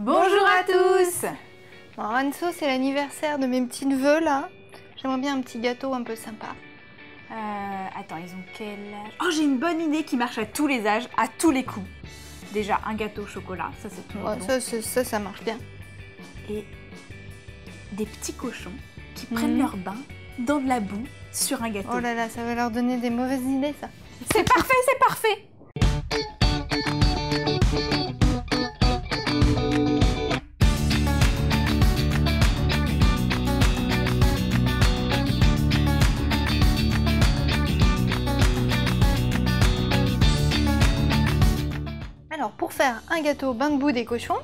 Bonjour à tous. Bon, Anso, c'est l'anniversaire de mes petits neveux là. J'aimerais bien un petit gâteau un peu sympa. Attends, ils ont quel âge? Oh, j'ai une bonne idée qui marche à tous les âges, à tous les coups. Déjà, un gâteau au chocolat, ça c'est tout. Ouais, ça marche bien. Et des petits cochons qui prennent leur bain dans de la boue sur un gâteau. Oh là là, ça va leur donner des mauvaises idées ça. C'est parfait, c'est parfait. Alors pour faire un gâteau au bain de boue des cochons,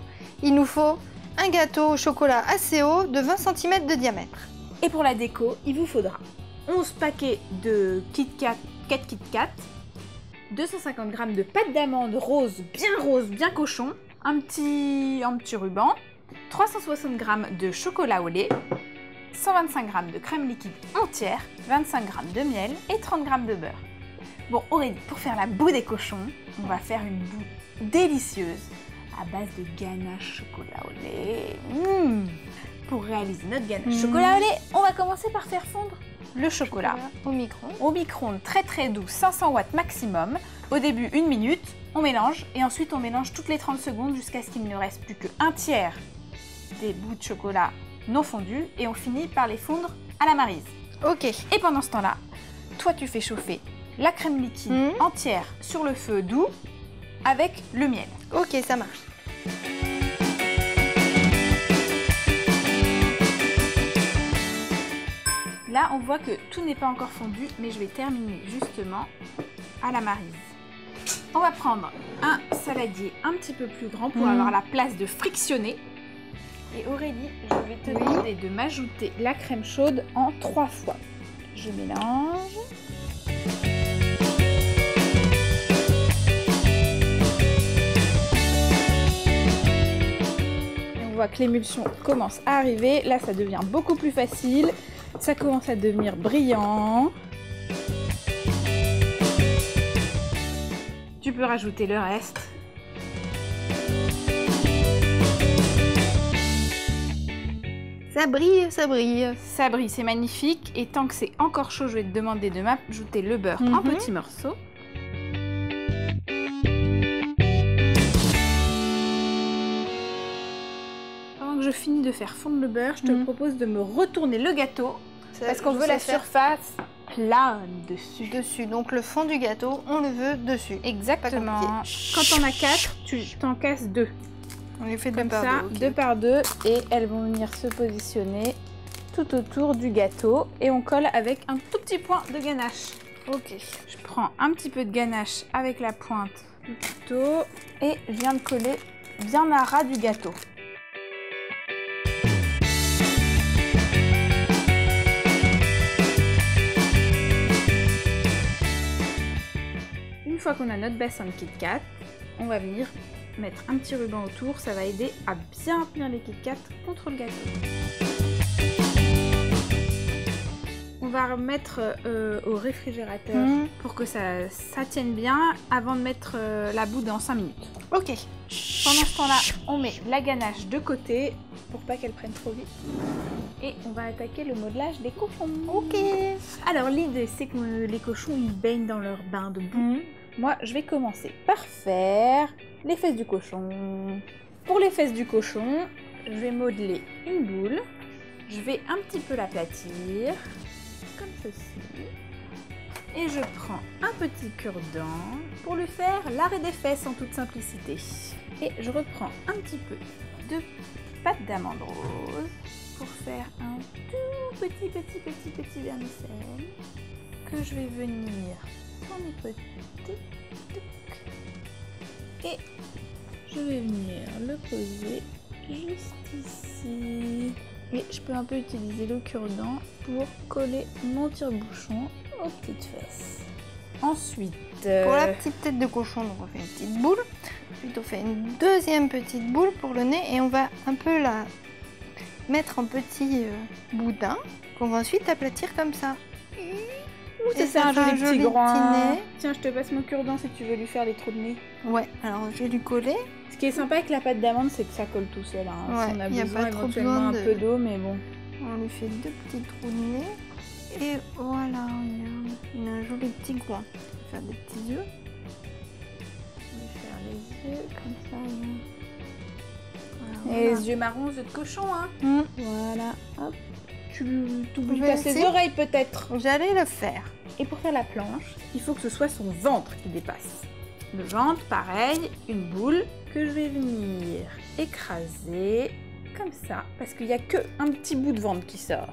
il nous faut un gâteau au chocolat assez haut de 20 cm de diamètre. Et pour la déco, il vous faudra 11 paquets de Kit Kat, 4 Kit Kat, 250 g de pâte d'amande rose, bien cochon, un petit ruban, 360 g de chocolat au lait, 125 g de crème liquide entière, 25 g de miel et 30 g de beurre. Bon Aurélie, pour faire la boue des cochons, on va faire une boue délicieuse à base de ganache chocolat au lait. Pour réaliser notre ganache chocolat au lait, on va commencer par faire fondre le chocolat au micro-ondes. Au micro-ondes très doux, 500 watts maximum. Au début, 1 minute, on mélange et ensuite on mélange toutes les 30 secondes jusqu'à ce qu'il ne reste plus qu'un tiers des bouts de chocolat non fondus et on finit par les fondre à la maryse. Ok. Et pendant ce temps-là, toi tu fais chauffer la crème liquide entière sur le feu doux avec le miel. Ok, ça marche. Là, on voit que tout n'est pas encore fondu, mais je vais terminer justement à la maryse. On va prendre un saladier un petit peu plus grand pour avoir la place de frictionner. Et Aurélie, je vais te demander de m'ajouter la crème chaude en 3 fois. Je mélange. Et on voit que l'émulsion commence à arriver. Là, ça devient beaucoup plus facile. Ça commence à devenir brillant. Tu peux rajouter le reste. Ça brille, ça brille. Ça brille, c'est magnifique. Et tant que c'est encore chaud, je vais te demander de m'ajouter le beurre en petits morceaux. Pendant que je finis de faire fondre le beurre, je te propose de me retourner le gâteau. Parce qu'on veut la surface plane dessus. Donc le fond du gâteau, on le veut dessus. Exactement. Quand on a 4, tu t'en casses 2. On les fait comme ça, 2 par 2, et elles vont venir se positionner tout autour du gâteau. Et on colle avec un tout petit point de ganache. Ok. Je prends un petit peu de ganache avec la pointe du couteau et je viens de coller bien à ras du gâteau. Une fois qu'on a notre bassin de Kit Kat, on va venir mettre un petit ruban autour, ça va aider à bien tenir les Kit Kat contre le gâteau. On va remettre au réfrigérateur pour que ça tienne bien avant de mettre la boue dans 5 minutes. Ok. Pendant ce temps-là, on met la ganache de côté pour pas qu'elle prenne trop vite. Et on va attaquer le modelage des cochons. Ok. Alors l'idée c'est que les cochons ils baignent dans leur bain de boue. Moi je vais commencer par faire les fesses du cochon. Pour les fesses du cochon, je vais modeler une boule. Je vais un petit peu l'aplatir, comme ceci. Et je prends un petit cure-dent pour lui faire l'arrêt des fesses en toute simplicité. Et je reprends un petit peu de pâte d'amande rose pour faire un tout petit vermicelle que je vais venir manipoter. Et je vais venir le poser juste ici. Et je peux un peu utiliser le cure-dent pour coller mon tire-bouchon aux petites fesses. Ensuite, pour la petite tête de cochon, donc on fait une petite boule. Ensuite, on fait une deuxième petite boule pour le nez et on va un peu la mettre en petits boudins qu'on va ensuite aplatir comme ça. Ouh, Et c'est un joli petit petit groin. nez. Tiens, je te passe mon cure-dent si tu veux lui faire les trous de nez. Ouais, alors je vais lui coller. Ce qui est sympa avec la pâte d'amande, c'est que ça colle tout seul. Hein. Ouais, Si on a y a besoin pas trop éventuellement besoin un peu d'eau, mais bon. On lui fait 2 petits trous de nez. Et voilà, regarde. Il a un joli petit groin. On va faire des petits yeux. Je vais faire les yeux comme ça. Regarde. Voilà, Et voilà. les yeux marrons, yeux de cochon, hein. Voilà, hop. Tu t'oublies Je pas vais ses essayer. oreilles peut-être. J'allais le faire. Et pour faire la planche, il faut que ce soit son ventre qui dépasse. Le ventre, pareil, une boule que je vais venir écraser comme ça, parce qu'il n'y a qu'un petit bout de ventre qui sort.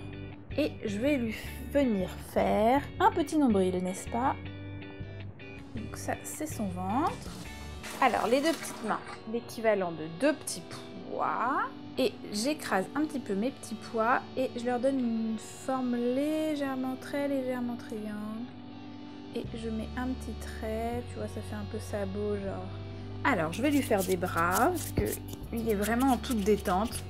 Et je vais lui venir faire un petit nombril, n'est-ce pas? Donc ça, c'est son ventre. Alors, les 2 petites mains, l'équivalent de 2 petits pois. Et j'écrase un petit peu mes petits pois et je leur donne une forme très légèrement triangle. Et je mets un petit trait, tu vois, ça fait un peu sabot, genre. Alors, je vais lui faire des bras, parce que il est vraiment en toute détente.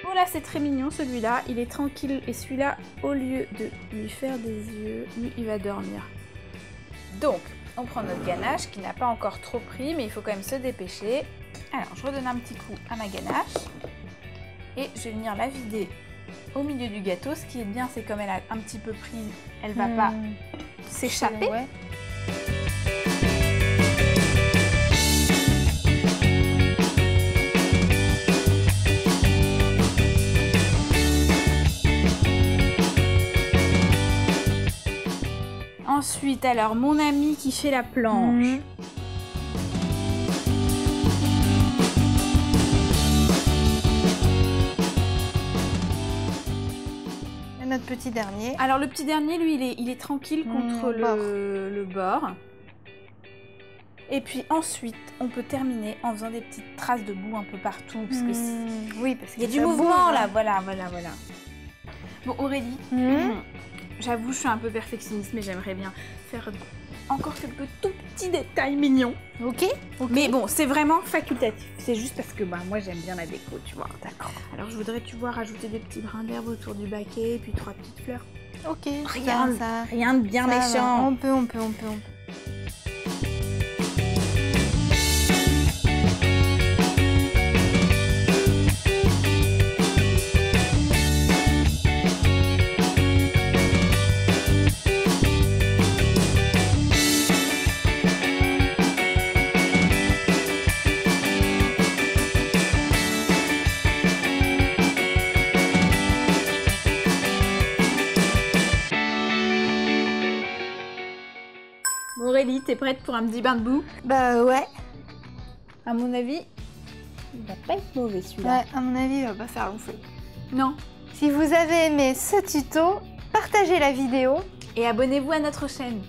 Bon là, c'est très mignon celui-là, il est tranquille. Et celui-là, au lieu de lui faire des yeux, lui, il va dormir. Donc, on prend notre ganache qui n'a pas encore trop pris, mais il faut quand même se dépêcher. Alors, je redonne un petit coup à ma ganache. Et je vais venir la vider au milieu du gâteau. Ce qui est bien, c'est comme elle a un petit peu pris, elle va pas s'échapper. Ouais. Ensuite, alors, mon ami qui fait la planche. Et notre petit dernier. Alors, le petit dernier, lui, il est tranquille contre le bord. Et puis ensuite, on peut terminer en faisant des petites traces de boue un peu partout. Parce que oui, parce il y a que du ça mouvement bouge, là, hein. voilà. Bon, Aurélie, j'avoue, je suis un peu perfectionniste, mais j'aimerais bien faire encore quelques tout petits détails mignons. Ok. Mais bon, c'est vraiment facultatif. C'est juste parce que moi, j'aime bien la déco, tu vois. D'accord. Alors, je voudrais, tu vois, rajouter des petits brins d'herbe autour du baquet, puis 3 petites fleurs. Ok. Rien, ça, rien de bien ça va. méchant. On peut. Bon, Aurélie, t'es prête pour un petit bain de boue? Bah ouais. À mon avis, il va pas être mauvais celui-là. Ouais, à mon avis, il va pas faire long feu. Non. Si vous avez aimé ce tuto, partagez la vidéo. Et abonnez-vous à notre chaîne.